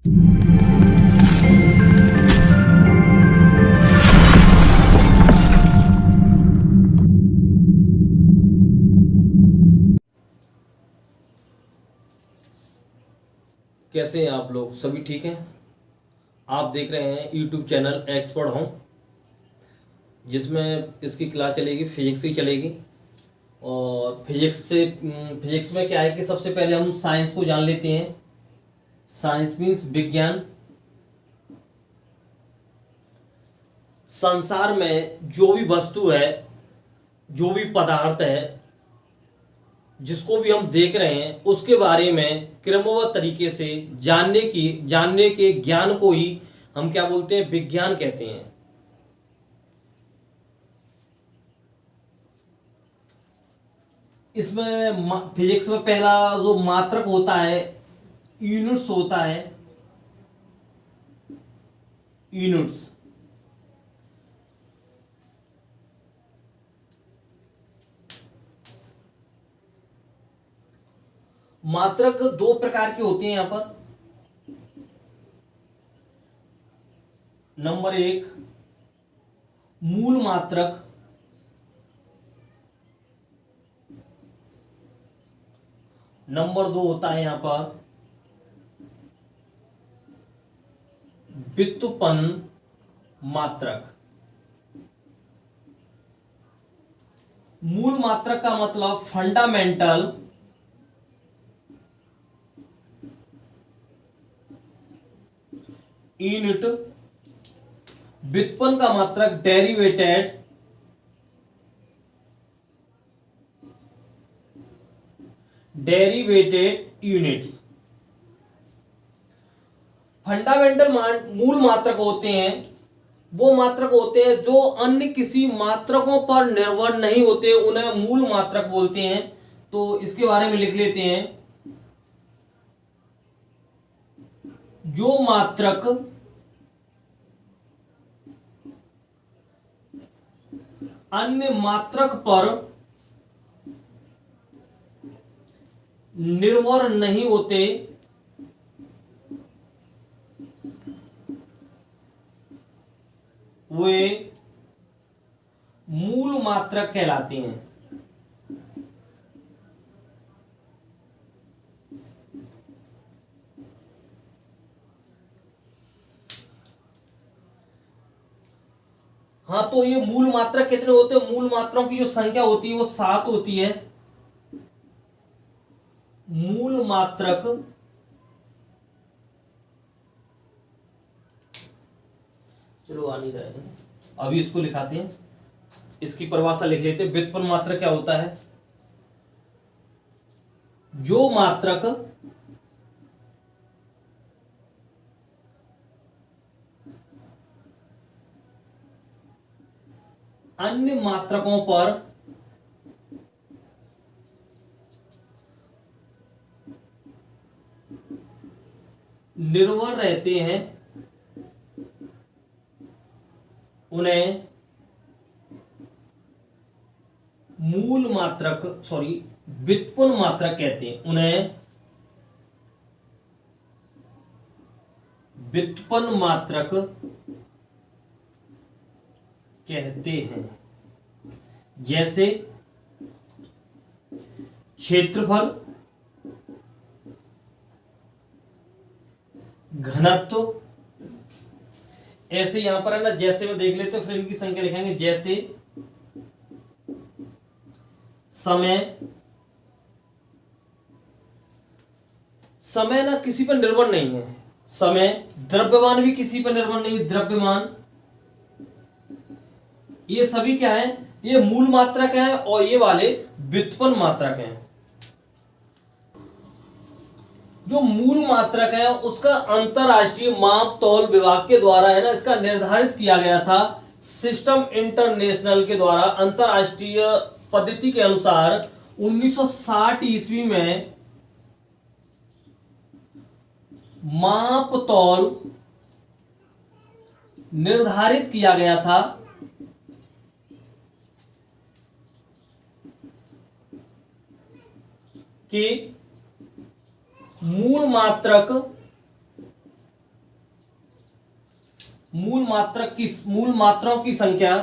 कैसे हैं आप लोग? सभी ठीक हैं? आप देख रहे हैं यूट्यूब चैनल एक्सपर्ट हूँ, जिसमें इसकी क्लास चलेगी, फिजिक्स की चलेगी। और फिजिक्स में क्या है कि सबसे पहले हम साइंस को जान लेते हैं। साइंस मीन्स विज्ञान। संसार में जो भी वस्तु है, जो भी पदार्थ है, जिसको भी हम देख रहे हैं, उसके बारे में क्रमबद्ध तरीके से जानने के ज्ञान को ही हम क्या बोलते हैं? विज्ञान कहते हैं। इसमें फिजिक्स में पहला जो मात्रक होता है, यूनिट्स होता है। यूनिट्स मात्रक दो प्रकार के होते हैं यहां पर। नंबर एक, मूल मात्रक। नंबर दो होता है यहां पर व्युत्पन्न मात्रक। मूल मात्रक का मतलब फंडामेंटल, यूनिट। व्युत्पन्न का मात्रक डेरिवेटेड, यूनिट्स। फंडामेंटल मूल मात्रक होते हैं, वो मात्रक होते हैं जो अन्य किसी मात्रकों पर निर्भर नहीं होते, उन्हें मूल मात्रक बोलते हैं। तो इसके बारे में लिख लेते हैं। जो मात्रक अन्य मात्रक पर निर्भर नहीं होते, वे मूल मात्रक कहलाते हैं। हाँ, तो ये मूल मात्रक कितने होते हैं? मूल मात्राओं की जो संख्या होती है वो 7 होती है। मूल मात्रक चलो आ नहीं रहे हैं, अभी इसको लिखाते हैं। इसकी परिभाषा लिख लेते हैं। व्युत्पन्न मात्रक क्या होता है? जो मात्रक अन्य मात्रकों पर निर्भर रहते हैं, उन्हें मूल मात्रक व्युत्पन्न मात्रक कहते हैं। उन्हें व्युत्पन्न मात्रक कहते हैं। जैसे क्षेत्रफल, घनत्व। ऐसे यहां पर है ना, जैसे में देख लेते, फिर इनकी संख्या लिखेंगे। जैसे समय ना किसी पर निर्भर नहीं है। समय, द्रव्यमान भी किसी पर निर्भर नहीं है। द्रव्यमान, ये सभी क्या है? ये मूल मात्रक है, और ये वाले व्युत्पन्न मात्रक हैं। जो मूल मात्रक है उसका अंतरराष्ट्रीय माप तौल विभाग के द्वारा है ना, इसका निर्धारित किया गया था। सिस्टम इंटरनेशनल के द्वारा अंतरराष्ट्रीय पद्धति के अनुसार 1960 ईस्वी में माप तौल निर्धारित किया गया था कि मूल मात्रक मूल मात्राओं की संख्या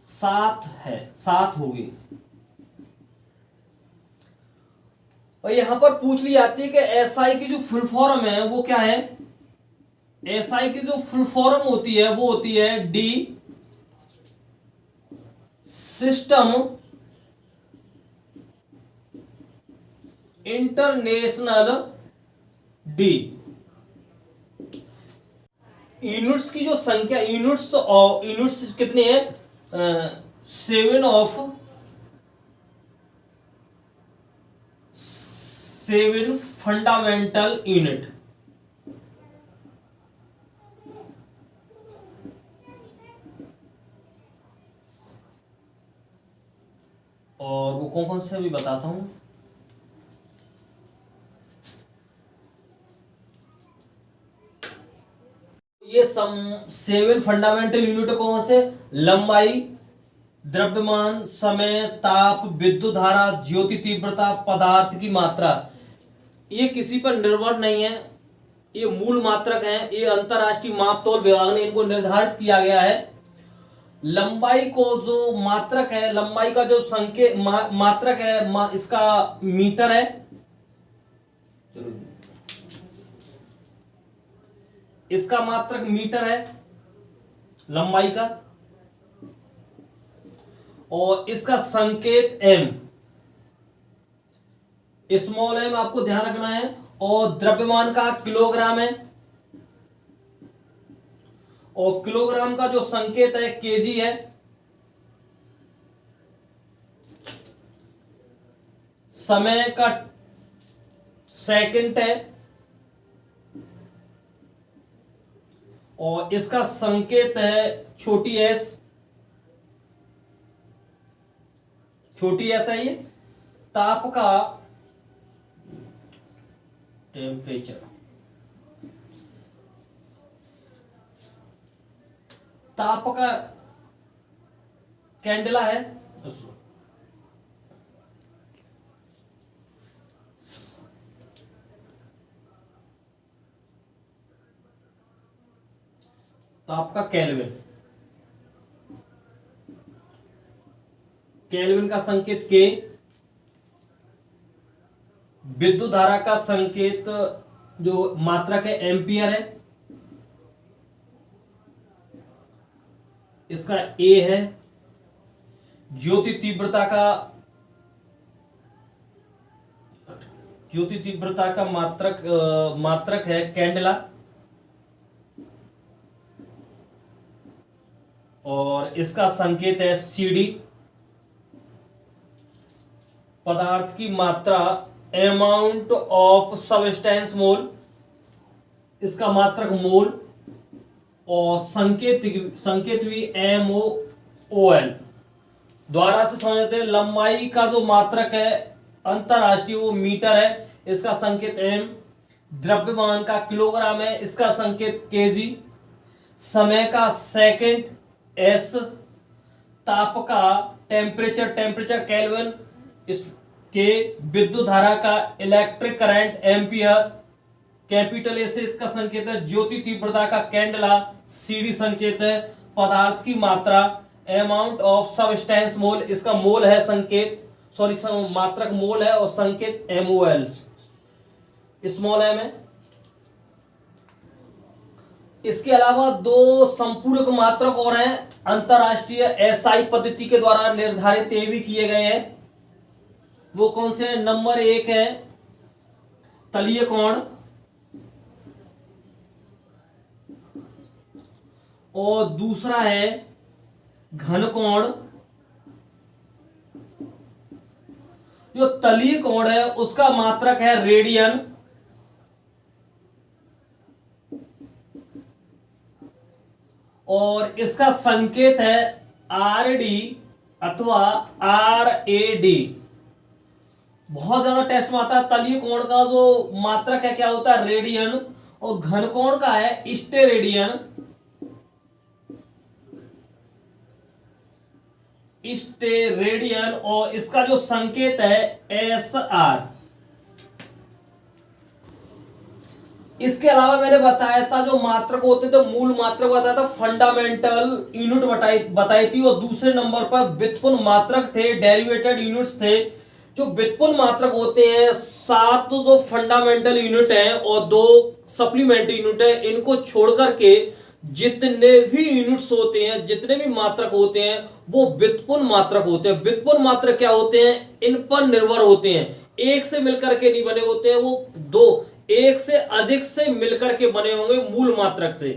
7 है, 7 होगी। और यहां पर पूछ ली जाती है कि एसआई की जो फुल फॉर्म है वो क्या है। एसआई की जो फुल फॉर्म होती है वो होती है D system international D. Units की जो संख्या, यूनिट्स कितने हैं, 7 फंडामेंटल यूनिट। और वो कौन कौन से भी बताता हूं। ये 7 फंडामेंटल यूनिट कौन से, लंबाई, द्रव्यमान, समय, ताप, विद्युत धारा, ज्योति तीव्रता, पदार्थ की मात्रा। ये किसी पर निर्भर नहीं है, ये मूल मात्रक हैं। ये अंतरराष्ट्रीय माप तौल विभाग ने इनको निर्धारित किया गया है। लंबाई को जो मात्रक है, लंबाई का जो संकेत मात्रक है, इसका मीटर है। चलो, इसका मात्रक मीटर है लंबाई का, और इसका संकेत एम, स्मॉल एम आपको ध्यान रखना है। और द्रव्यमान का किलोग्राम है, और किलोग्राम का जो संकेत है केजी है। समय का सेकंड है, और इसका संकेत है छोटी एस, छोटी एस है ये। ताप का टेम्परेचर, ताप का कैंडला है। ताप का केल्विन, केल्विन का संकेत के। विद्युत धारा का संकेत जो मात्रक है एम्पियर है, इसका ए है। ज्योति तीव्रता का मात्रक है कैंडला, और इसका संकेत है सीडी। पदार्थ की मात्रा अमाउंट ऑफ सबस्टेंस मोल, इसका मात्रक मोल, और संकेत भी MOL द्वारा से समझते हैं। लंबाई का जो मात्रक है अंतरराष्ट्रीय वो मीटर है, इसका संकेत एम। द्रव्यमान का किलोग्राम है, इसका संकेत केजी। समय का सेकंड एस। ताप का टेम्परेचर केल्विन इसके। विद्युत धारा का electric current ampere, capital A से इसका संकेत है। ज्योति तीव्रता का कैंडला, सीडी संकेत है। पदार्थ की मात्रा अमाउंट ऑफ सबस्टेंस मोल, इसका मोल है संकेत, मात्रक मोल है, और संकेत MOL, स्मॉल एम है। इसके अलावा दो संपूरक मात्रक और हैं, अंतरराष्ट्रीय एसआई पद्धति के द्वारा निर्धारित ये भी किए गए हैं। वो कौन से, नंबर 1 है तलीय कोण, और दूसरा है घन कोण। जो तलीय कोण है उसका मात्रक है रेडियन, और इसका संकेत है RD अथवा RAD। बहुत ज्यादा टेस्ट में आता है। तलीय कोण का जो मात्रक है क्या होता है, रेडियन, और घन कोण का है स्टेरेडियन। स्टेरेडियन, और इसका जो संकेत है SR। इसके अलावा मैंने बताया था जो मात्रक होते थे, मूल मात्रक बताया था, फंडामेंटल यूनिट बताई थी, और दूसरे नंबर पर व्युत्पन्न मात्रक थे, डेरिवेटेड यूनिट्स थे। जो व्युत्पन्न मात्रक होते हैं, 7 जो फंडामेंटल यूनिट हैं और 2 सप्लीमेंट्री यूनिट है, इनको छोड़ करके जितने भी यूनिट्स होते हैं, जितने भी मात्रक होते हैं, वो व्युत्पन्न मात्रक होते हैं। व्युत्पन्न मात्रक क्या होते हैं? इन पर निर्भर होते हैं, एक से मिलकर के नहीं बने होते हैं, वो दो एक से अधिक से मिलकर के बने होंगे मूल मात्रक से।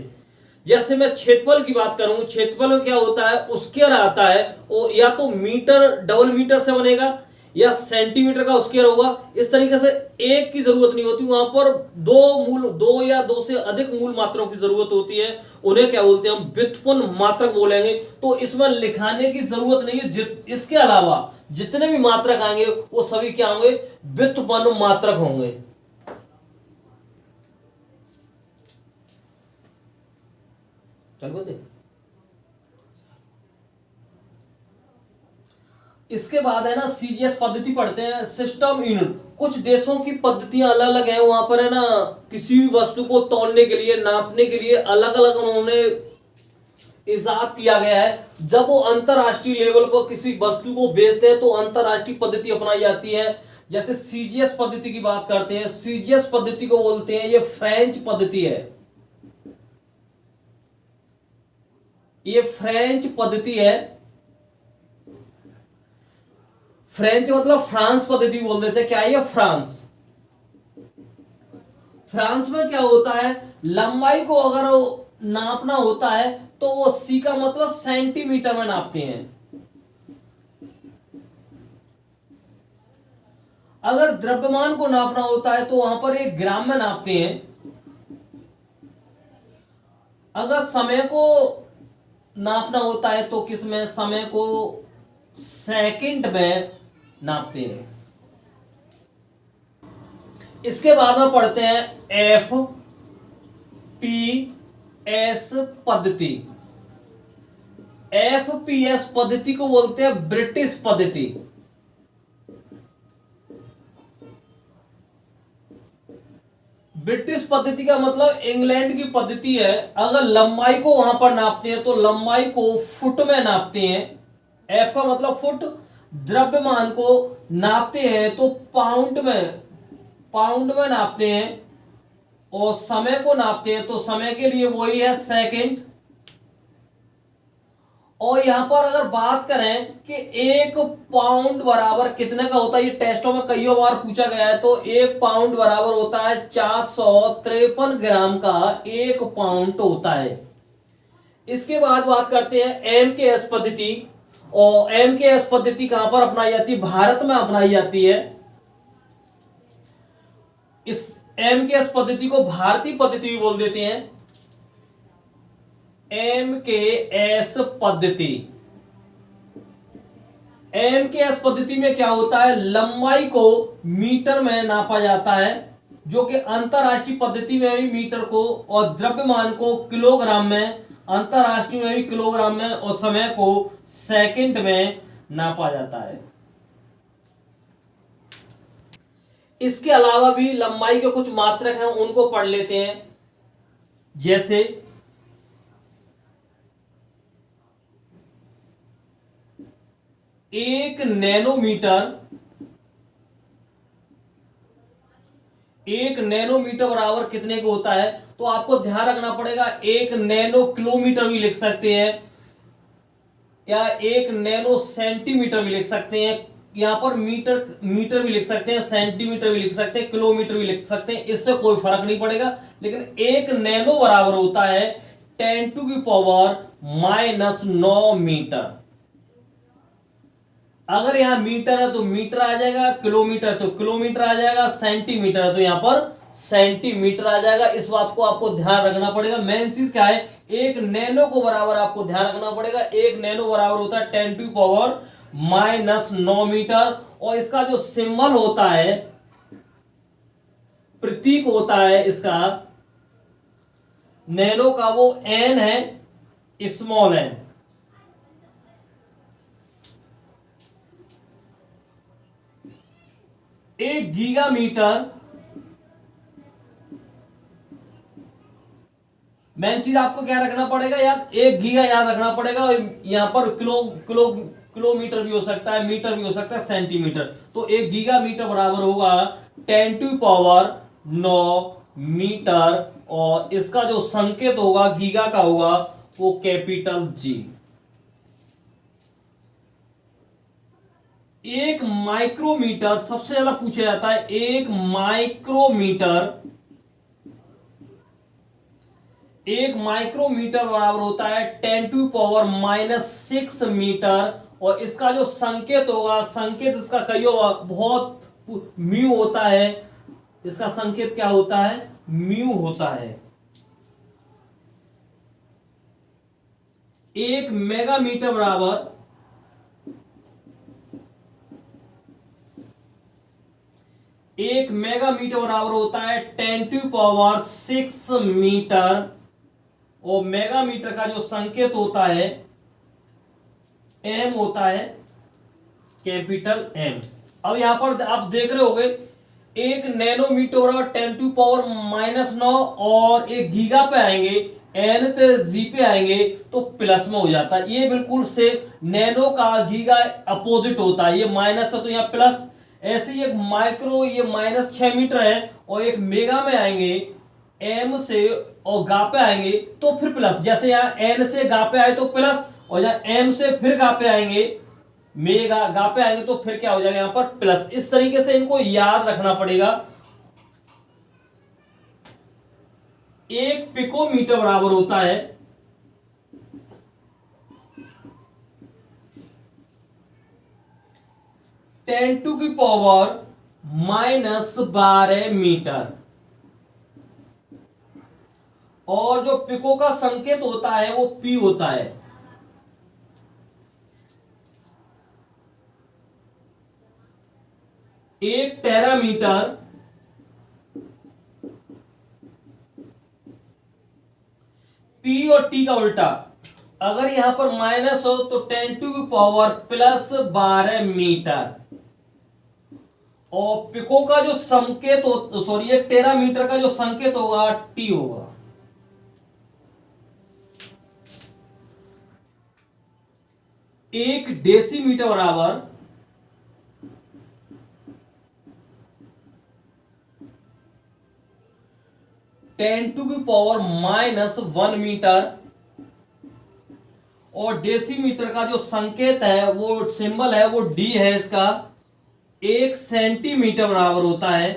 जैसे मैं क्षेत्रफल की बात करूं, क्षेत्रफल में क्या होता है, स्क्वायर आता है, और या तो मीटर डबल मीटर से बनेगा या सेंटीमीटर का स्क्वायर होगा। इस तरीके से एक की जरूरत नहीं होती, वहां पर दो या दो से अधिक मूल मात्राओं की जरूरत होती है। उन्हें क्या बोलते हैं? हम व्युत्पन्न मात्रक बोलेंगे। तो इसमें लिखाने की जरूरत नहीं है। इसके अलावा जितने भी मात्रक आएंगे वो सभी क्या होंगे? व्युत्पन्न मात्रक होंगे। चलो देख, इसके बाद है ना सीजीएस पद्धति पढ़ते हैं, सिस्टम यूनिट। कुछ देशों की पद्धतियां अलग अलग हैं, वहां पर है ना किसी भी वस्तु को तौलने के लिए, नापने के लिए अलग अलग उन्होंने इजाद किया गया है। जब वो अंतरराष्ट्रीय लेवल पर किसी वस्तु को बेचते हैं तो अंतरराष्ट्रीय पद्धति अपनाई जाती है। जैसे सीजीएस पद्धति की बात करते हैं, सीजीएस पद्धति को बोलते हैं, ये फ्रेंच पद्धति है, ये फ्रेंच पद्धति है। फ्रेंच मतलब फ्रांस पद्धति बोल देते हैं। क्या है ये? फ्रांस। फ्रांस में क्या होता है, लंबाई को अगर नापना होता है तो वो सी का मतलब सेंटीमीटर में नापते हैं। अगर द्रव्यमान को नापना होता है तो वहां पर एक ग्राम में नापते हैं। अगर समय को नापना होता है तो किसमें? समय को सेकंड में नापते हैं। इसके बाद में पढ़ते हैं FPS पद्धति। FPS पद्धति को बोलते हैं ब्रिटिश पद्धति। ब्रिटिश पद्धति का मतलब इंग्लैंड की पद्धति है। अगर लंबाई को वहां पर नापते हैं तो लंबाई को फुट में नापते हैं। एफ का मतलब फुट। द्रव्यमान को नापते हैं तो पाउंड में नापते हैं। और समय को नापते हैं तो समय के लिए वही है सेकंड। और यहां पर अगर बात करें कि 1 पाउंड बराबर कितने का होता है, ये टेस्टों में कई बार पूछा गया है, तो 1 पाउंड बराबर होता है 453 ग्राम का 1 पाउंड होता है। इसके बाद बात करते हैं एमकेएस पद्धति। और एमकेएस पद्धति कहां पर अपनाई जाती है? भारत में अपनाई जाती है। इस एमकेएस पद्धति को भारतीय पद्धति भी बोल देते हैं। एमकेएस पद्धति, एमकेएस पद्धति में क्या होता है, लंबाई को मीटर में नापा जाता है, जो कि अंतरराष्ट्रीय पद्धति में भी मीटर को, और द्रव्यमान को किलोग्राम में, अंतरराष्ट्रीय में भी किलोग्राम में, और समय को सेकंड में नापा जाता है। इसके अलावा भी लंबाई के कुछ मात्रक हैं, उनको पढ़ लेते हैं। जैसे 1 नैनोमीटर, 1 नैनोमीटर बराबर कितने को होता है? तो आपको ध्यान रखना पड़ेगा, 1 नैनो किलोमीटर भी लिख सकते हैं, या 1 नैनो सेंटीमीटर भी लिख सकते हैं। यहां पर मीटर भी लिख सकते हैं, सेंटीमीटर भी लिख सकते हैं, किलोमीटर भी लिख सकते हैं, इससे कोई फर्क नहीं पड़ेगा। लेकिन 1 नैनो बराबर होता है 10⁻⁻⁹ मीटर। अगर यहां मीटर है तो मीटर आ जाएगा, किलोमीटर तो किलोमीटर आ जाएगा, सेंटीमीटर है तो यहां पर सेंटीमीटर आ जाएगा। इस बात को आपको ध्यान रखना पड़ेगा। मेन चीज क्या है, 1 नैनो को बराबर आपको ध्यान रखना पड़ेगा। 1 नैनो बराबर होता है 10⁻⁹ मीटर। और इसका जो सिंबल होता है, प्रतीक होता है इसका नैनो का, वो एन है, स्मॉल एन। एक गीगामीटर, मेन चीज आपको क्या रखना पड़ेगा याद, एक गीगा याद रखना पड़ेगा। और यहां पर किलो किलो किलोमीटर भी हो सकता है, मीटर भी हो सकता है, सेंटीमीटर। तो एक गीगा मीटर बराबर होगा 10⁻⁹ मीटर। और इसका जो संकेत होगा गीगा का होगा वो कैपिटल जी। एक माइक्रोमीटर सबसे ज्यादा पूछा जाता है। एक माइक्रोमीटर बराबर होता है 10⁻⁻⁶ और इसका जो संकेत होगा, संकेत इसका कई बहुत म्यू होता है। इसका संकेत क्या होता है, म्यू होता है। एक मेगामीटर बराबर होता है 10⁻⁶ मीटर। और मेगामीटर का जो संकेत होता है एम होता है, कैपिटल एम। अब यहां पर आप देख रहे होंगे एक नैनोमीटर बराबर 10⁻⁹ और एक गीगा पे आएंगे, एन ते जी पे आएंगे तो प्लस में हो जाता है। ये बिल्कुल से नैनो का गीगा अपोजिट होता है, ये माइनस है तो यहाँ प्लस। ऐसे ही एक माइक्रो, ये -6 मीटर है और एक मेगा में आएंगे एम से और गा पे आएंगे तो फिर प्लस। जैसे यहाँ एन से गा पे आए तो प्लस, और यहाँ एम से फिर गा पे आएंगे, मेगा गा पे आएंगे तो फिर क्या हो जाएगा यहां पर प्लस। इस तरीके से इनको याद रखना पड़ेगा। एक पिकोमीटर बराबर होता है 10⁻⁻⁻मीटर। और जो पिको का संकेत होता है वो पी होता है। एक टेरामीटर पी और टी का उल्टा, अगर यहां पर माइनस हो तो 10⁻+12 मीटर। और पिको का जो संकेत हो, सॉरी, एक टेरामीटर का जो संकेत होगा टी होगा। एक डेसीमीटर बराबर 10⁻⁻⁻मीटर। और डेसीमीटर का जो संकेत है, वो सिंबल है वो डी है इसका। एक सेंटीमीटर बराबर होता है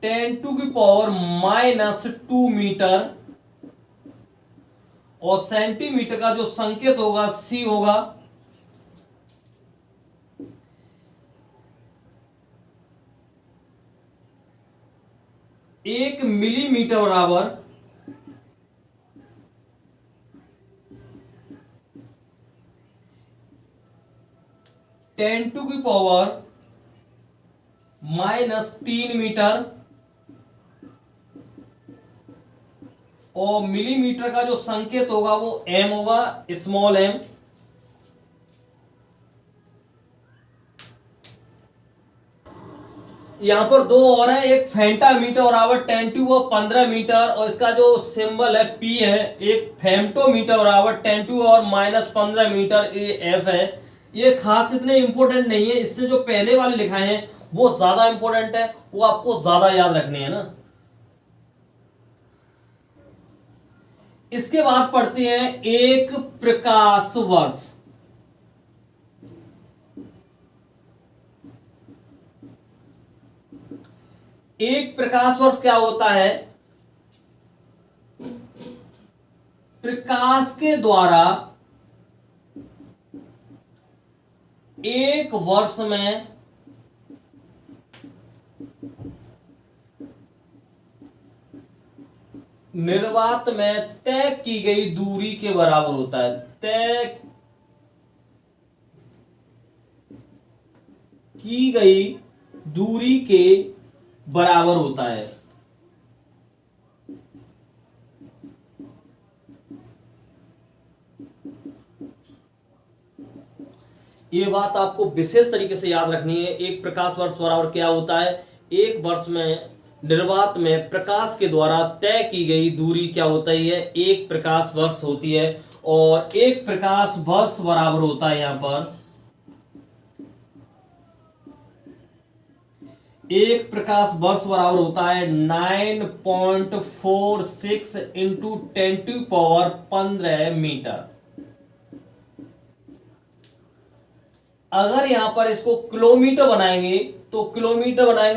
10⁻⁻² मीटर। और सेंटीमीटर का जो संकेत होगा सी होगा। एक मिलीमीटर बराबर 10⁻³ मीटर। और मिलीमीटर का जो संकेत होगा वो एम होगा, स्मॉल एम। यहां पर दो और है, एक फेंटामीटर बराबर 10⁻15 मीटर और इसका जो सिंबल है पी है। एक फेम्टोमीटर बराबर 10 और -15 मीटर, ये एफ है। ये खास इतने इंपॉर्टेंट नहीं है, इससे जो पहले वाले लिखाए हैं वो ज्यादा इंपॉर्टेंट है, वो आपको ज्यादा याद रखने हैं ना। इसके बाद पढ़ते हैं एक प्रकाश वर्ष। एक प्रकाश वर्ष क्या होता है, प्रकाश के द्वारा एक वर्ष में निर्वात में तय की गई दूरी के बराबर होता है। तय की गई दूरी के बराबर होता है। ये बात आपको विशेष तरीके से याद रखनी है। एक प्रकाश वर्ष बराबर क्या होता है? एक वर्ष में निर्वात में प्रकाश के द्वारा तय की गई दूरी क्या होता है? एक प्रकाश वर्ष होती है। और एक प्रकाश वर्ष बराबर होता है, यहां पर एक प्रकाश वर्ष बराबर होता है 9.46 इंटू 10⁻15 मीटर। अगर यहां पर इसको किलोमीटर बनाएंगे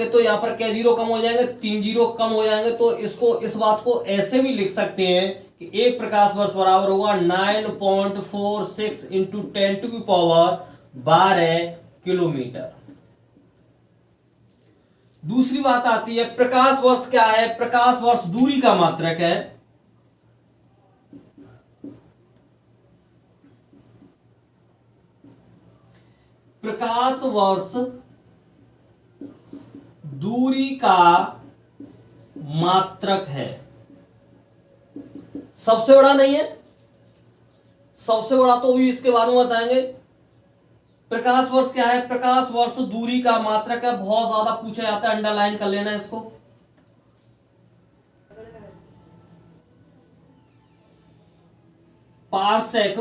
तो यहां पर क्या जीरो कम हो जाएंगे? 3 जीरो कम हो जाएंगे। तो इस बात को ऐसे भी लिख सकते हैं कि एक प्रकाश वर्ष बराबर होगा 9.46 इंटू 10⁻12 किलोमीटर। दूसरी बात आती है, प्रकाश वर्ष क्या है? प्रकाश वर्ष दूरी का मात्रक है। प्रकाश वर्ष दूरी का मात्रक है। सबसे बड़ा नहीं है, सबसे बड़ा तो भी इसके बारे में बताएंगे। प्रकाश वर्ष क्या है? प्रकाश वर्ष दूरी का मात्रक है। बहुत ज्यादा पूछा जाता है, अंडरलाइन कर लेना इसको। पारसेक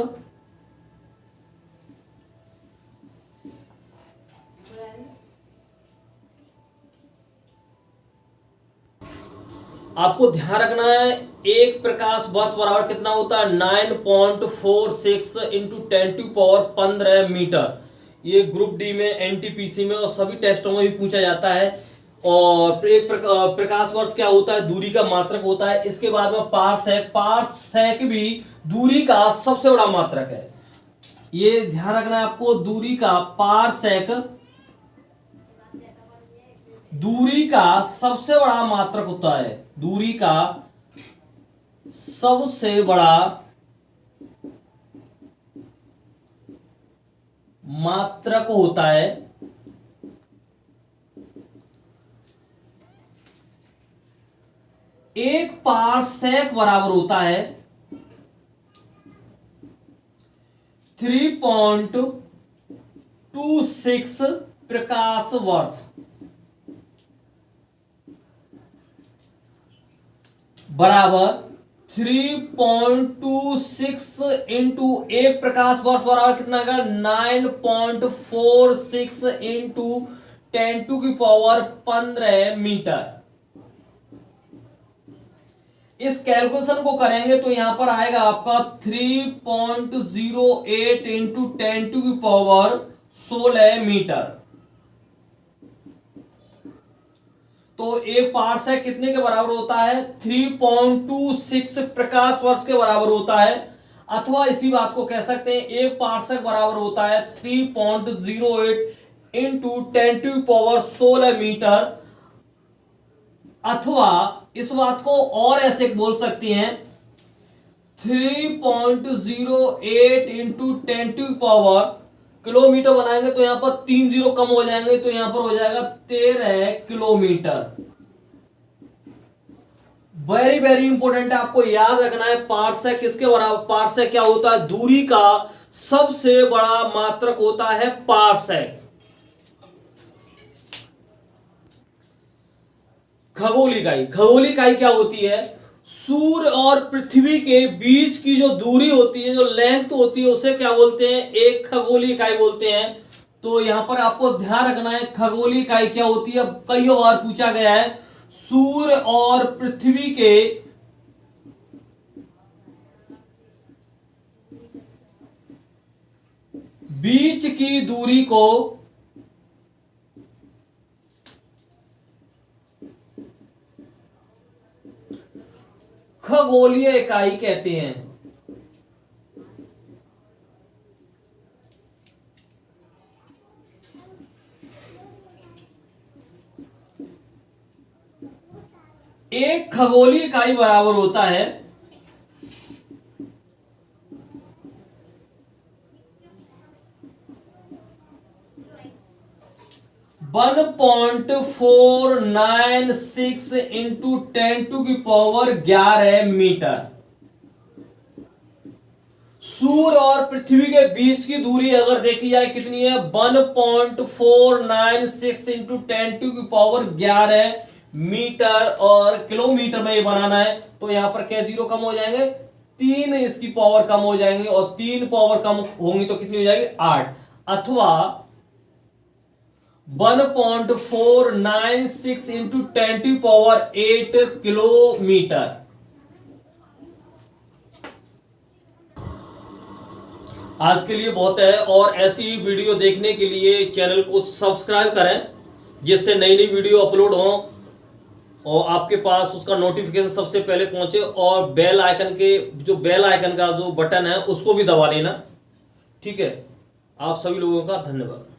आपको ध्यान रखना है, एक प्रकाश वर्ष बराबर कितना होता है? 9.46 इंटू 10⁻15 मीटर। ये ग्रुप डी में, एनटीपीसी में और सभी टेस्टों में भी पूछा जाता है। और एक प्रकाश वर्ष क्या होता है? दूरी का मात्रक होता है। इसके बाद में पारसेक भी दूरी का सबसे बड़ा मात्रक है। ये ध्यान रखना है आपको, दूरी का पारसेक दूरी का सबसे बड़ा मात्रक होता है। दूरी का सबसे बड़ा मात्रक होता है। एक पारसेक बराबर होता है 3.26 प्रकाश वर्ष। बराबर 3.26 इंटू एक प्रकाश वर्ष बराबर कितना है? 9.46 इंटू 10⁻15 मीटर। इस कैलकुलेशन को करेंगे तो यहां पर आएगा आपका 3.08 इंटू 10⁻16 मीटर। तो एक पारसेक कितने के बराबर होता है? 3.26 प्रकाश वर्ष के बराबर होता है। अथवा इसी बात को कह सकते हैं, एक पारसेक बराबर होता है 3.08 इंटू 10⁻16 मीटर। अथवा इस बात को और ऐसे बोल सकते हैं, 3.08 इंटू 10⁻, किलोमीटर बनाएंगे तो यहां पर 3 जीरो कम हो जाएंगे, तो यहां पर हो जाएगा 13 किलोमीटर। वेरी वेरी इंपॉर्टेंट है, आपको याद रखना है। पारसेक किसके बराबर? पारसेक क्या होता है? दूरी का सबसे बड़ा मात्रक होता है पारसेक। खगोलीय इकाई, खगोलीय इकाई क्या होती है? सूर्य और पृथ्वी के बीच की जो दूरी होती है, जो लेंथ होती है, उसे क्या बोलते हैं? एक खगोलीय इकाई बोलते हैं। तो यहां पर आपको ध्यान रखना है, खगोलीय इकाई क्या होती है? कई बार पूछा गया है। सूर्य और पृथ्वी के बीच की दूरी को खगोलीय इकाई कहते हैं। एक खगोलीय इकाई बराबर होता है 1.496 इंटू 10⁻11 मीटर। सूर्य और पृथ्वी के बीच की दूरी अगर देखी जाए कितनी है 1.496 इंटू 10⁻11 मीटर, और किलोमीटर में ये बनाना है तो यहां पर क्या जीरो कम हो जाएंगे, 3 इसकी पावर कम हो जाएंगे, और 3 पावर कम होंगी तो कितनी हो जाएगी 8, अथवा 1.496 इंटू 10⁸ किलोमीटर। आज के लिए बहुत है, और ऐसी वीडियो देखने के लिए चैनल को सब्सक्राइब करें जिससे नई नई वीडियो अपलोड हो और आपके पास उसका नोटिफिकेशन सबसे पहले पहुंचे, और बेल आइकन का जो बटन है उसको भी दबा लेना। ठीक है, आप सभी लोगों का धन्यवाद।